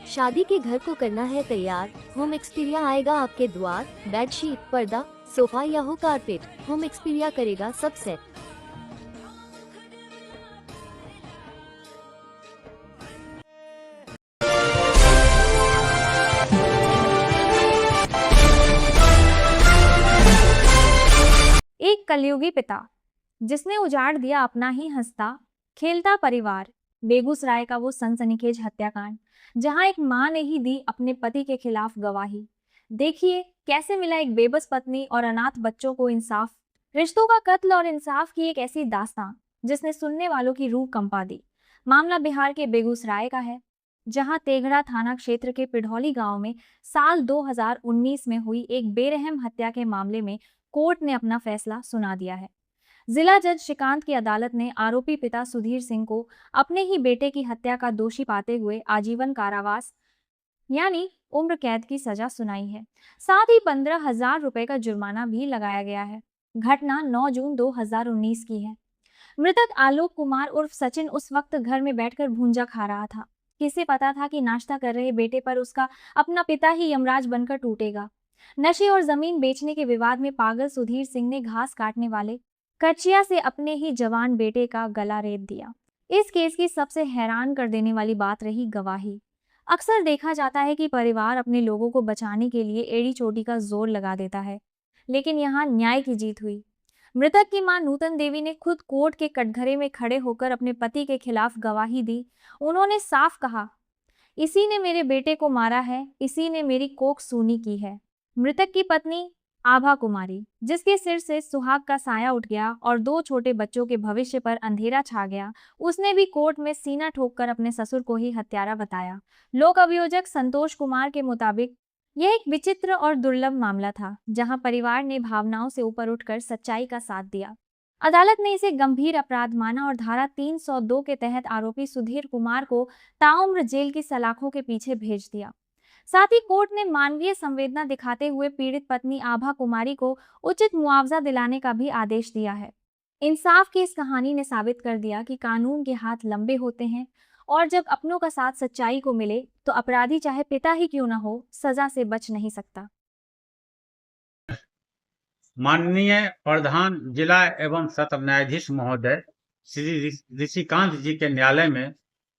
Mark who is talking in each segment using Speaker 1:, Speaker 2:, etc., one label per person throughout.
Speaker 1: शादी के घर को करना है तैयार, होम एक्सपीरिया आएगा आपके द्वार। बेडशीट, पर्दा, सोफा या हो कारपेट, होम एक्सपीरिया करेगा सब सेट।
Speaker 2: एक कलयुगी पिता जिसने उजाड़ दिया अपना ही हंसता खेलता परिवार। बेगूसराय का वो सनसनीखेज हत्याकांड जहां एक मां ने ही दी अपने पति के खिलाफ गवाही। देखिए कैसे मिला एक बेबस पत्नी और अनाथ बच्चों को इंसाफ। रिश्तों का कत्ल और इंसाफ की एक ऐसी दास्तां जिसने सुनने वालों की रूह कंपा दी। मामला बिहार के बेगूसराय का है, जहां तेघड़ा थाना क्षेत्र के पिढौली गांव में साल 2019 में हुई एक बेरहम हत्या के मामले में कोर्ट ने अपना फैसला सुना दिया है। जिला जज श्रीकांत की अदालत ने आरोपी पिता सुधीर सिंह को अपने ही बेटे की हत्या का दोषी पाते हुए आजीवन कारावास यानी उम्र कैद की सजा सुनाई है। साथ ही 15,000 रुपए का जुर्माना भी लगाया गया है। घटना 9 जून 2019 की है। मृतक आलोक कुमार उर्फ सचिन उस वक्त घर में बैठकर भूंजा खा रहा था। किसे पता था कि नाश्ता कर रहे बेटे पर उसका अपना पिता ही यमराज बनकर टूटेगा। नशे और जमीन बेचने के विवाद में पागल सुधीर सिंह ने घास काटने वाले कचिया से अपने ही जवान बेटे का गला रेत दिया। इस केस की सबसे हैरान कर देने वाली बात रही गवाही। अक्सर देखा जाता है कि परिवार अपने लोगों को बचाने के लिए एड़ी चोटी का जोर लगा देता है, लेकिन यहाँ न्याय की जीत हुई। मृतक की मां नूतन देवी ने खुद कोर्ट के कटघरे में खड़े होकर अपने पति के खिलाफ गवाही दी। उन्होंने साफ कहा, इसी ने मेरे बेटे को मारा है, इसी ने मेरी कोख सूनी की है। मृतक की पत्नी आभा कुमारी, जिसके सिर से सुहाग का साया उठ गया और 2 छोटे बच्चों के भविष्य पर अंधेरा छा गया, उसने भी कोर्ट में सीना ठोककर अपने ससुर को ही हत्यारा बताया। लोक अभियोजक संतोष कुमार के मुताबिक यह एक विचित्र और दुर्लभ मामला था, जहां परिवार ने भावनाओं से ऊपर उठकर सच्चाई का साथ दिया। अदालत ने इसे गंभीर अपराध माना और धारा 302 के तहत आरोपी सुधीर कुमार को ताउम्र जेल की सलाखों के पीछे भेज दिया। साथ ही कोर्ट ने मानवीय संवेदना दिखाते हुए पीड़ित पत्नी आभा कुमारी को उचित मुआवजा दिलाने का भी आदेश दिया है। इंसाफ की इस कहानी ने साबित कर दिया कि कानून के हाथ लंबे होते हैं और जब अपनों का साथ सच्चाई को मिले तो अपराधी चाहे पिता ही क्यों न हो, सजा से बच नहीं सकता।
Speaker 3: माननीय प्रधान जिला एवं सत्र न्यायाधीश महोदय श्री ऋषिकांत जी के न्यायालय में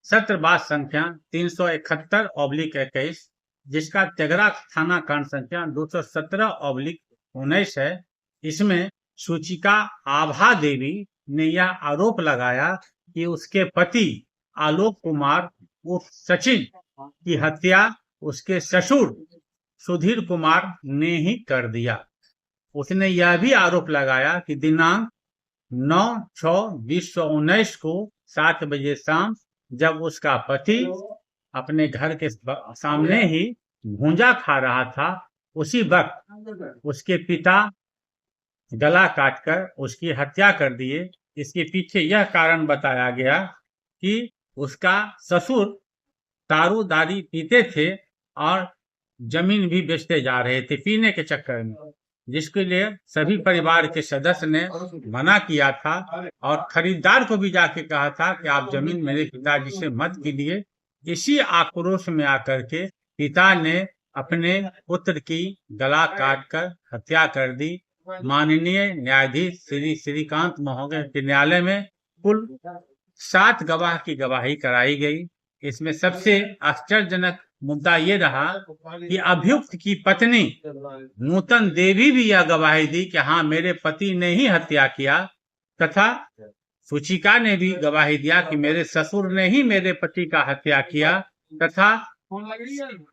Speaker 3: सत्रवाद संख्या 371/21, जिसका तेघड़ा थाना कांड संख्या 217/19 है। इसमें सूचिका आभा देवी ने यह आरोप लगाया कि उसके पति आलोक कुमार उर्फ सचिन की हत्या उसके ससुर सुधीर कुमार ने ही कर दिया। उसने यह भी आरोप लगाया कि दिनांक 9/6/2019 को 7 बजे शाम जब उसका पति अपने घर के सामने ही भूंजा खा रहा था, उसी वक्त उसके पिता गला काटकर उसकी हत्या कर दिए। इसके पीछे यह कारण बताया गया कि उसका ससुर दारू पीते थे और जमीन भी बेचते जा रहे थे पीने के चक्कर में, जिसके लिए सभी परिवार के सदस्य ने मना किया था और खरीदार को भी जाके कहा था कि आप जमीन मेरे पिताजी से मत कीजिए। इसी आक्रोश में आकर के पिता ने अपने पुत्र की गला काटकर हत्या कर दी। माननीय न्यायाधीश श्री श्रीकांत महोदय के न्यायालय में कुल 7 गवाह की गवाही कराई गई। इसमें सबसे आश्चर्यजनक मुद्दा ये रहा कि अभियुक्त की पत्नी नूतन देवी भी यह गवाही दी कि हाँ, मेरे पति ने ही हत्या किया, तथा सूचिका ने भी गवाही दिया कि मेरे ससुर ने ही मेरे पति का हत्या किया, तथा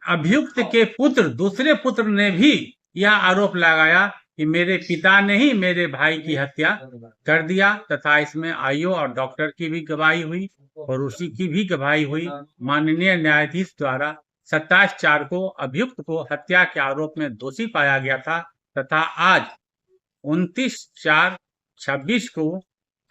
Speaker 3: अभियुक्त के पुत्र दूसरे पुत्र ने भी यह आरोप लगाया कि मेरे पिता ने ही मेरे भाई की हत्या कर दिया, तथा इसमें आईओ और डॉक्टर की भी गवाही हुई, पड़ोसी की भी गवाही हुई। माननीय न्यायाधीश द्वारा 27/4 को अभियुक्त को हत्या के आरोप में दोषी पाया गया था, तथा आज 29/4/26 को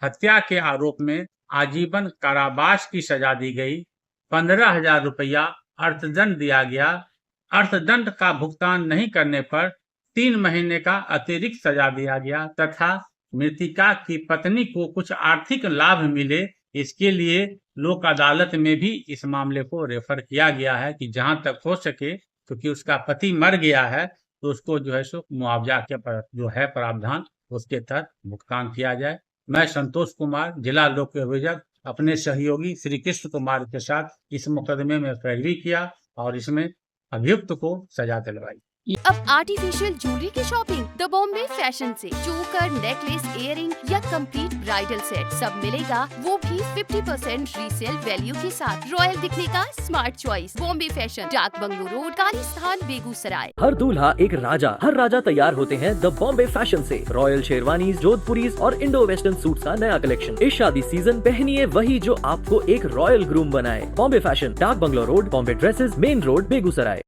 Speaker 3: हत्या के आरोप में आजीवन कारावास की सजा दी गई। 15,000 रुपया अर्थदंड दिया गया। अर्थदंड का भुगतान नहीं करने पर 3 महीने का अतिरिक्त सजा दिया गया, तथा मृतिका की पत्नी को कुछ आर्थिक लाभ मिले, इसके लिए लोक अदालत में भी इस मामले को रेफर किया गया है कि जहां तक हो सके, क्योंकि उसका पति मर गया है, तो उसको जो है सो मुआवजा के जो है प्रावधान उसके तहत भुगतान किया जाए। मैं संतोष कुमार, जिला लोक अभियोजक, अपने सहयोगी श्री कृष्ण कुमार के साथ इस मुकदमे में पैरवी किया और इसमें अभियुक्त को सजा दिलवाई।
Speaker 4: अब आर्टिफिशियल ज्वेलरी की शॉपिंग द बॉम्बे फैशन से चोकर, नेकलेस, इयररिंग या कंप्लीट ब्राइडल सेट सब मिलेगा, वो भी 50% रीसेल वैल्यू के साथ। रॉयल दिखने का स्मार्ट चॉइस, बॉम्बे फैशन, डाक बंगलो रोड, कालीस्थान, बेगूसराय।
Speaker 5: हर दूल्हा एक राजा, हर राजा तैयार होते हैं द बॉम्बे फैशन से। रॉयल शेरवानी, जोधपुरीज और इंडो वेस्टर्न सूट्स का नया कलेक्शन। इस शादी सीजन पहनिए वही जो आपको एक रॉयल ग्रूम बनाए। बॉम्बे फैशन, डाक bungalow road, Bombay dresses, main road, Begusarai.